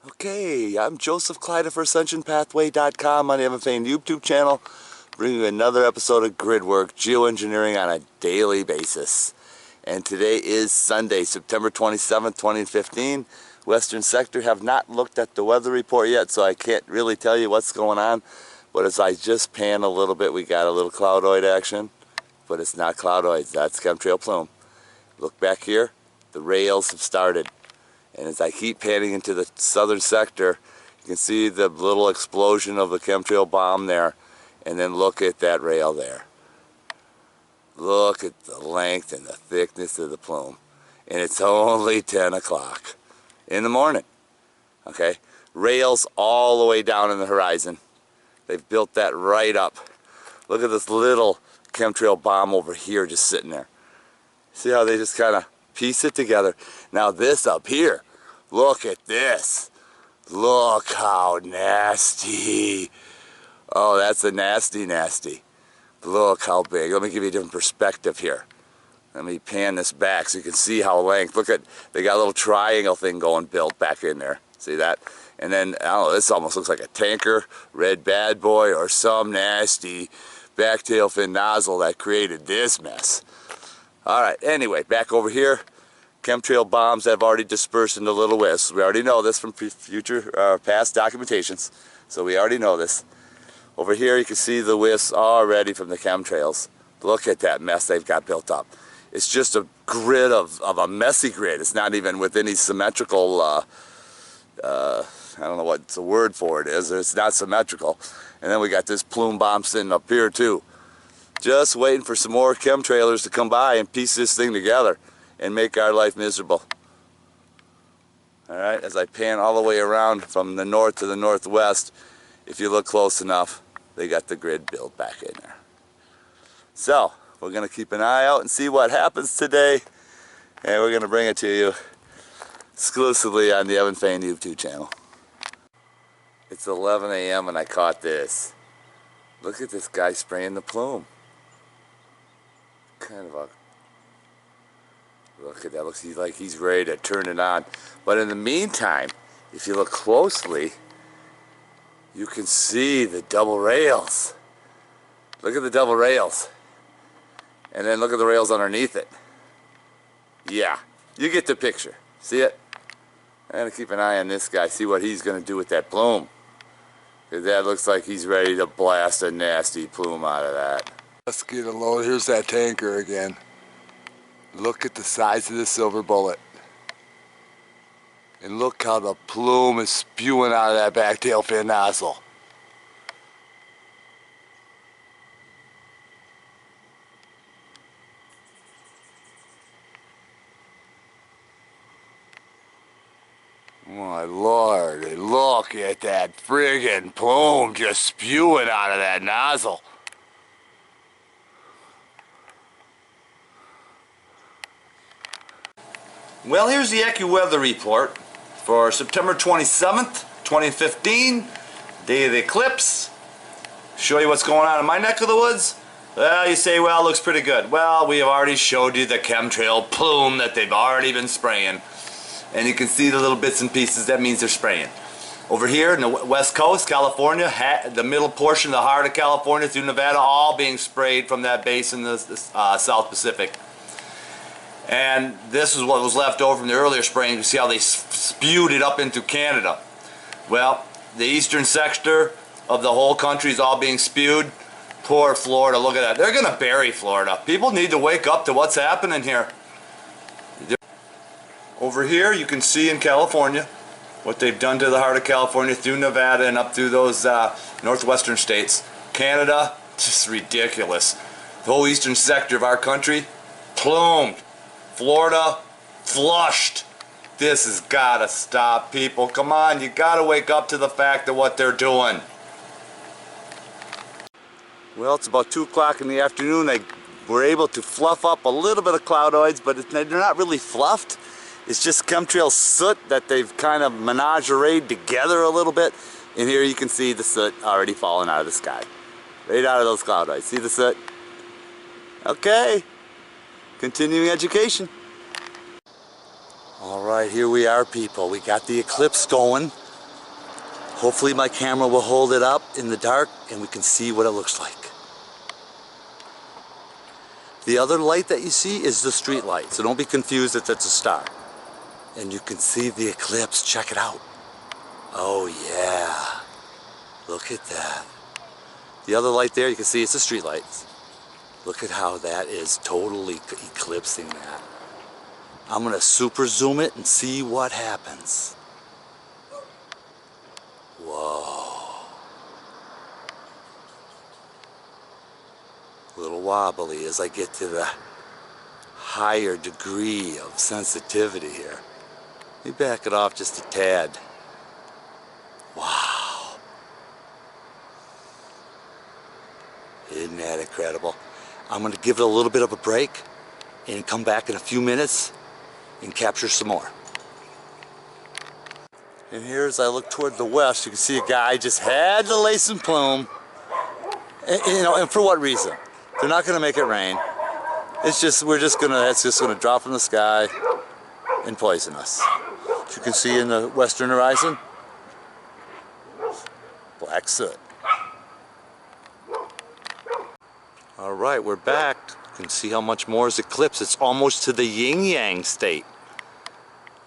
Okay, I'm Joseph Clyde of AscensionPathway.com on the Evan Fain YouTube channel, bringing you another episode of Grid Work, geoengineering on a daily basis. And today is Sunday, September 27th, 2015. Western sector have not looked at the weather report yet, so I can't really tell you what's going on. But as I just pan a little bit, we got a little cloudoid action, but it's not cloudoids, that's chemtrail plume. Look back here, the rails have started. And as I keep panning into the southern sector, you can see the little explosion of the chemtrail bomb there. And then look at that rail there. Look at the length and the thickness of the plume. And it's only 10 o'clock in the morning. Okay? Rails all the way down in the horizon. They've built that right up. Look at this little chemtrail bomb over here just sitting there. See how they just kind of piece it together. Now this up here, look at this. Look how nasty. Oh, that's a nasty. Look how big. Let me give you a different perspective here. Let me pan this back so you can see how length. Look at, they got a little triangle thing going built back in there. See that? And then, I don't know, this almost looks like a tanker, red bad boy, or some nasty backtail fin nozzle that created this mess. Alright, anyway, back over here, chemtrail bombs have already dispersed into little wisps. We already know this from past documentations, so we already know this. Over here you can see the wisps already from the chemtrails. Look at that mess they've got built up. It's just a grid of a messy grid. It's not even with any symmetrical, I don't know what the word for it is. It's not symmetrical. And then we got this plume bomb sitting up here too. Just waiting for some more chemtrailers to come by and piece this thing together and make our life miserable. Alright, as I pan all the way around from the north to the northwest, if you look close enough, they got the grid built back in there. So, we're going to keep an eye out and see what happens today, and we're going to bring it to you exclusively on the Evan Fain YouTube channel. It's 11 a.m. and I caught this. Look at this guy spraying the plume. Kind of a, look at that, looks like he's ready to turn it on. But in the meantime, if you look closely, you can see the double rails. Look at the double rails. And then look at the rails underneath it. Yeah, you get the picture. See it? I'm going to keep an eye on this guy, see what he's going to do with that plume. Because that looks like he's ready to blast a nasty plume out of that. Let's get a load. Here's that tanker again. Look at the size of the silver bullet. And look how the plume is spewing out of that backtail fin nozzle. My lord, look at that friggin' plume just spewing out of that nozzle. Well, here's the AccuWeather report for September 27th, 2015, day of the eclipse. Show you what's going on in my neck of the woods. Well, you say, well, it looks pretty good. Well, we have already showed you the chemtrail plume that they've already been spraying. And you can see the little bits and pieces. That means they're spraying. Over here in the west coast, California, the middle portion, the heart of California through Nevada, all being sprayed from that base in the South Pacific. And this is what was left over from the earlier spraying. You see how they spewed it up into Canada. Well, the eastern sector of the whole country is all being spewed. Poor Florida, look at that. They're going to bury Florida. People need to wake up to what's happening here. Over here you can see in California what they've done to the heart of California through Nevada and up through those northwestern states. Canada, just ridiculous. The whole eastern sector of our country, plumed. Florida, flushed. This has gotta stop, people. Come on, you gotta wake up to the fact of what they're doing. Well, it's about 2 o'clock in the afternoon. They were able to fluff up a little bit of cloudoids, but they're not really fluffed. It's just chemtrail soot that they've kind of menageried together a little bit. And here you can see the soot already falling out of the sky. Right out of those cloudoids. See the soot? Okay. Continuing education. Alright, here we are, people. We got the eclipse going. Hopefully my camera will hold it up in the dark and we can see what it looks like. The other light that you see is the street light, so don't be confused if it's a star. And you can see the eclipse. Check it out. Oh yeah. Look at that. The other light there, you can see it's the street lights. Look at how that is totally eclipsing that. I'm going to super zoom it and see what happens. Whoa. A little wobbly as I get to the higher degree of sensitivity here. Let me back it off just a tad. Wow. Isn't that incredible? I'm going to give it a little bit of a break and come back in a few minutes and capture some more. And here as I look toward the west, you can see a guy just had to lay some plume. And, you know, and for what reason? They're not going to make it rain. It's just, it's just gonna drop from the sky and poison us. As you can see in the western horizon, black soot. All right, we're back. You can see how much more is eclipsed. It's almost to the yin-yang state.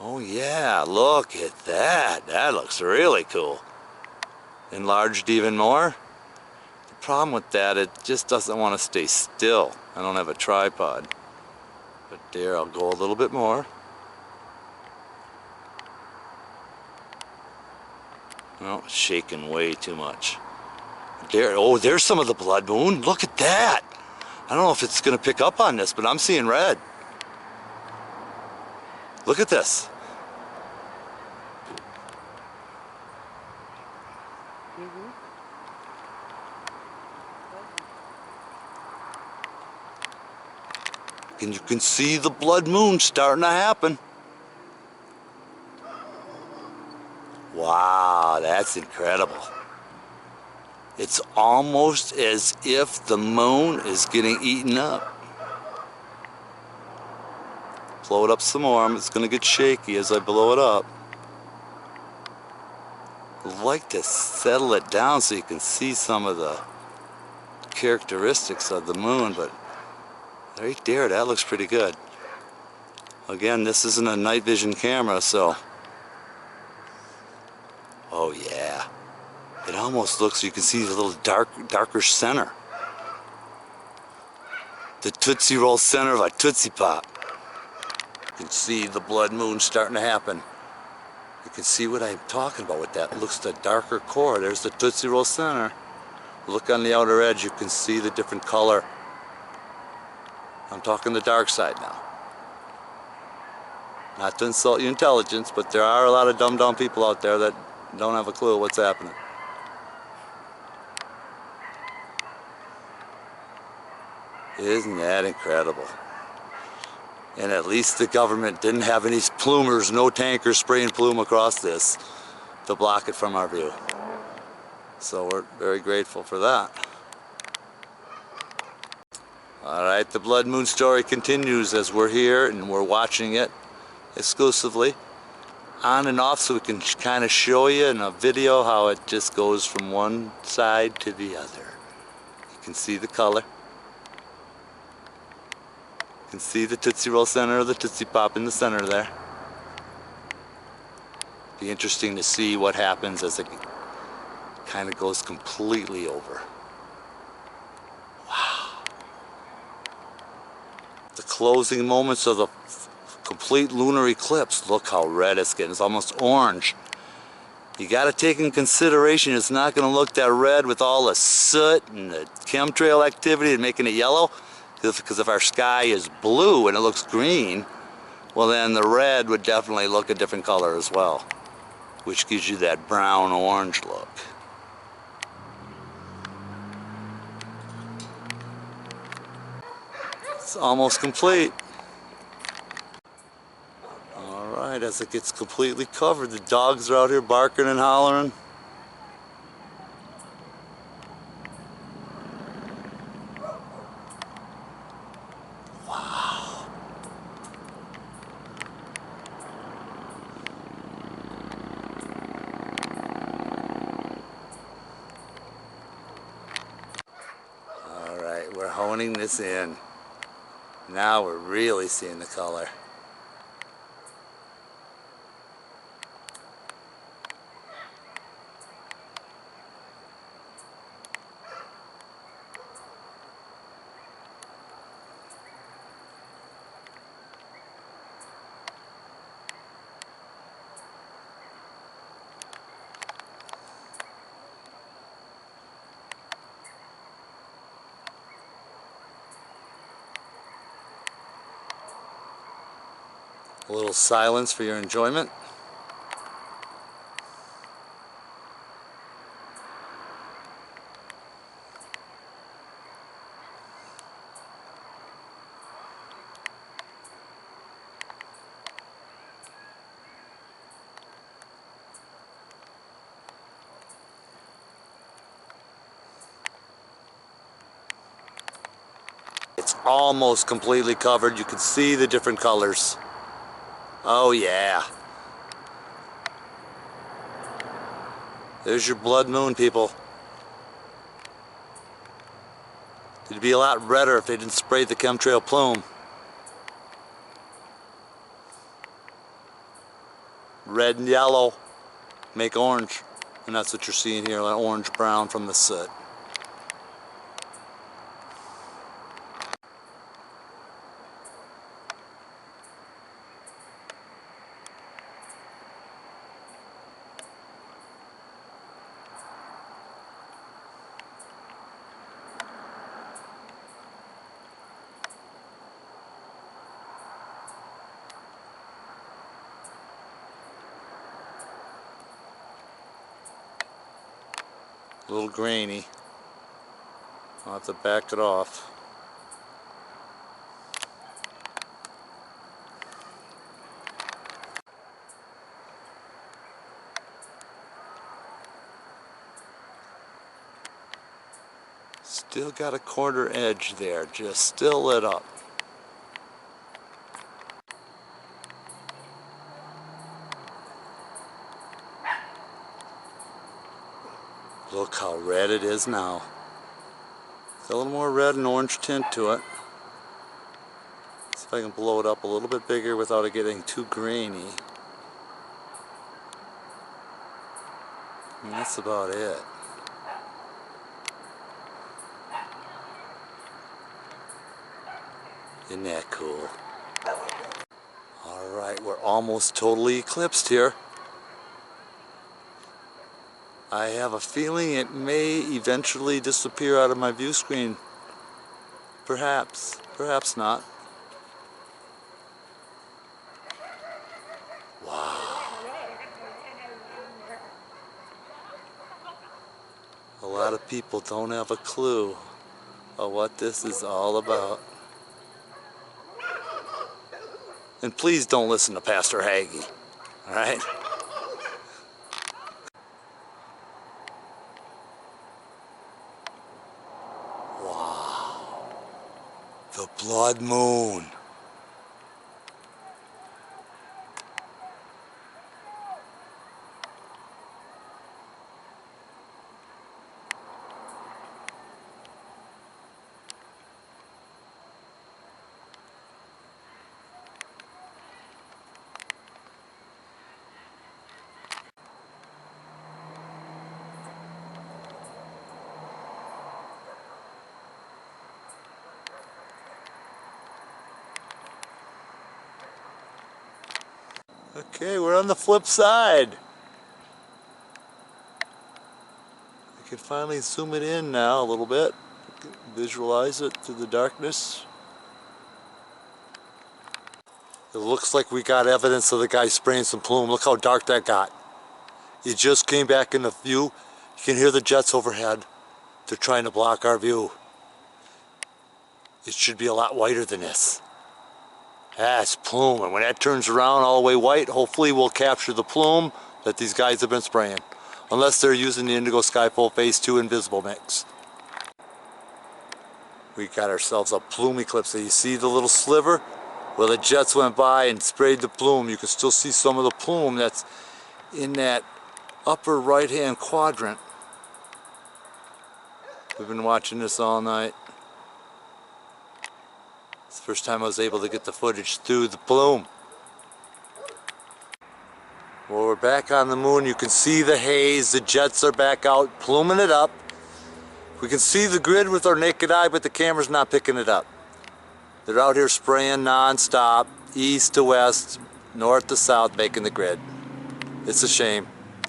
Oh yeah, look at that. That looks really cool. Enlarged even more. The problem with that, it just doesn't want to stay still. I don't have a tripod. But there, I'll go a little bit more. No, it's shaking way too much. There, oh, there's some of the blood moon. Look at that. I don't know if it's going to pick up on this, but I'm seeing red. Look at this. And you can see the blood moon starting to happen. Wow, that's incredible. It's almost as if the moon is getting eaten up. Blow it up some more. It's going to get shaky as I blow it up. I'd like to settle it down so you can see some of the characteristics of the moon, but right there, that looks pretty good. Again, this isn't a night vision camera, so... Oh yeah. It almost looks, you can see the little darker center. The Tootsie Roll center of a Tootsie Pop. You can see the blood moon starting to happen. You can see what I'm talking about with that. It looks the darker core. There's the Tootsie Roll center. Look on the outer edge, you can see the different color. I'm talking the dark side now. Not to insult your intelligence, but there are a lot of dumb people out there that don't have a clue what's happening. Isn't that incredible? And at least the government didn't have any plumers, no tankers spraying plume across this to block it from our view. So we're very grateful for that. Alright, the blood moon story continues as we're here and we're watching it exclusively on and off, so we can kind of show you in a video how it just goes from one side to the other. You can see the color. You can see the Tootsie Roll center of the Tootsie Pop in the center there. Be interesting to see what happens as it kind of goes completely over. Wow. The closing moments of the complete lunar eclipse. Look how red it's getting. It's almost orange. You got to take in consideration it's not going to look that red with all the soot and the chemtrail activity and making it yellow. Because if our sky is blue and it looks green, well then the red would definitely look a different color as well, which gives you that brown-orange look. It's almost complete. Alright, as it gets completely covered, the dogs are out here barking and hollering. Wow. Alright, we're honing this in. Now we're really seeing the color. A little silence for your enjoyment. It's almost completely covered. You can see the different colors. Oh yeah. There's your blood moon, people. It'd be a lot redder if they didn't spray the chemtrail plume. Red and yellow make orange. And that's what you're seeing here, like orange-brown from the soot. A little grainy. I'll have to back it off. Still got a corner edge there, just still lit up. Look how red it is now. It's a little more red and orange tint to it. See if I can blow it up a little bit bigger without it getting too grainy. And that's about it. Isn't that cool? Alright, we're almost totally eclipsed here. I have a feeling it may eventually disappear out of my view screen. Perhaps, perhaps not. Wow. A lot of people don't have a clue of what this is all about. And please don't listen to Pastor Hagee, alright? Wow. The blood moon. Okay, we're on the flip side. I can finally zoom it in now a little bit. Visualize it through the darkness. It looks like we got evidence of the guy spraying some plume. Look how dark that got. It just came back into view. You can hear the jets overhead. They're trying to block our view. It should be a lot whiter than this. That's plume, and when that turns around all the way white, hopefully we'll capture the plume that these guys have been spraying. Unless they're using the Indigo Skypole Phase 2 Invisible Mix. We got ourselves a plume eclipse. So you see the little sliver? Well, the jets went by and sprayed the plume. You can still see some of the plume that's in that upper right-hand quadrant. We've been watching this all night. It's the first time I was able to get the footage through the plume. Well, we're back on the moon. You can see the haze. The jets are back out, pluming it up. We can see the grid with our naked eye, but the camera's not picking it up. They're out here spraying non-stop, east to west, north to south, making the grid. It's a shame,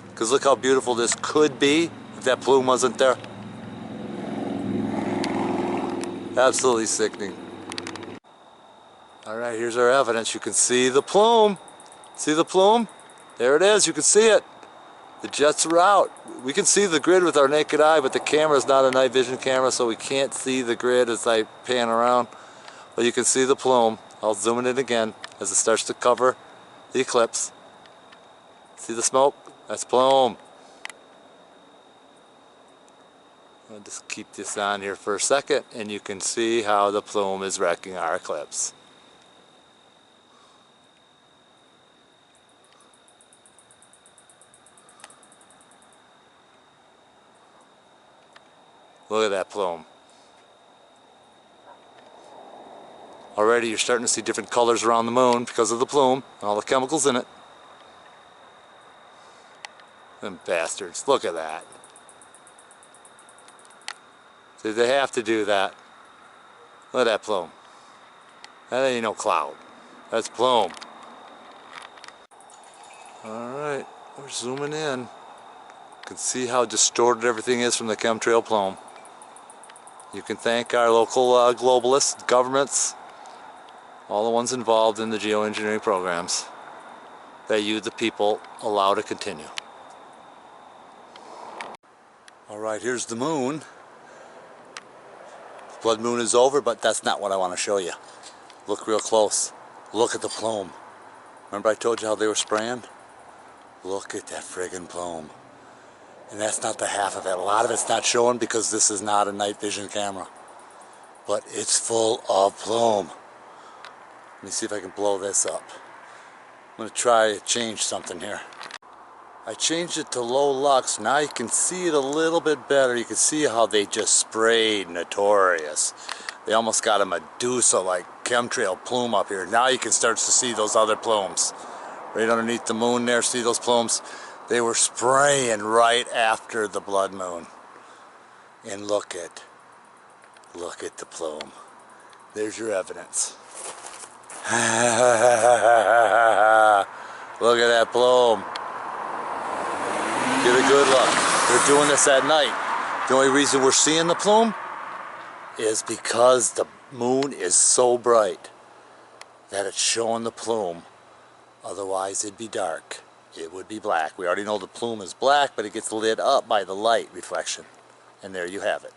because look how beautiful this could be if that plume wasn't there. Absolutely sickening. All right, here's our evidence. You can see the plume. See the plume? There it is, you can see it. The jets are out. We can see the grid with our naked eye, but the camera is not a night vision camera, so we can't see the grid as I pan around. But you can see the plume. I'll zoom it in again as it starts to cover the eclipse. See the smoke? That's plume. I'll just keep this on here for a second, and you can see how the plume is wrecking our eclipse. Look at that plume. Already you're starting to see different colors around the moon because of the plume and all the chemicals in it. Them bastards, look at that. See, they have to do that. Look at that plume. That ain't no cloud. That's plume. Alright, we're zooming in. You can see how distorted everything is from the chemtrail plume. You can thank our local globalists, governments, all the ones involved in the geoengineering programs that you, the people, allow to continue. Alright, here's the moon. The blood moon is over, but that's not what I want to show you. Look real close. Look at the plume. Remember I told you how they were spraying? Look at that friggin' plume. And that's not the half of it. A lot of it's not showing because this is not a night vision camera. But it's full of plume. Let me see if I can blow this up. I'm going to try to change something here. I changed it to low lux. Now you can see it a little bit better. You can see how they just sprayed notorious. They almost got a Medusa-like chemtrail plume up here. Now you can start to see those other plumes. Right underneath the moon there, see those plumes? They were spraying right after the blood moon. And look at the plume. There's your evidence. Look at that plume. Get a good look. They're doing this at night. The only reason we're seeing the plume is because the moon is so bright that it's showing the plume. Otherwise it'd be dark. It would be black. We already know the plume is black, but it gets lit up by the light reflection. And there you have it.